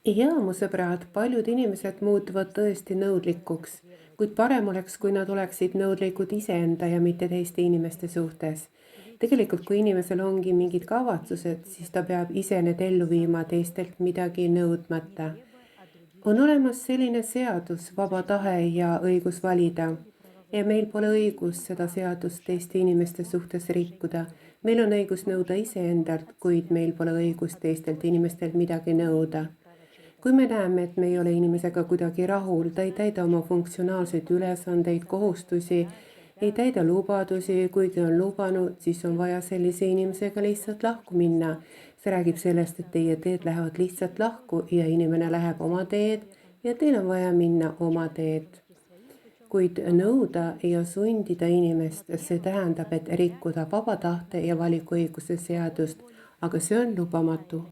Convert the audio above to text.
Ja mu sõbrad, paljud inimesed muutuvad tõesti nõudlikuks, kuid parem oleks, kui nad oleksid nõudlikud iseenda ja mitte teiste inimeste suhtes. Tegelikult, kui inimesel ongi mingid kavatsused, siis ta peab ise need ellu viima teistelt midagi nõudmata. On olemas selline seadus, vaba tahe ja õigus valida. Ja meil pole õigus seda seadust teiste inimeste suhtes rikkuda. Meil on õigus nõuda iseendalt, kuid meil pole õigust teistelt inimestelt midagi nõuda. Kui me näeme, et me ei ole inimesega kuidagi rahul, ta ei täida oma funktsionaalseid ülesandeid, kohustusi, ei täida lubadusi, kuigi on lubanud, siis on vaja sellise inimesega lihtsalt lahku minna. See räägib sellest, et teie teed lähevad lihtsalt lahku ja inimene läheb oma teed ja teil on vaja minna oma teed. Kuid nõuda ja sundida inimest, see tähendab, et rikkuda vaba tahte ja valikuõiguse seadust, aga see on lubamatu.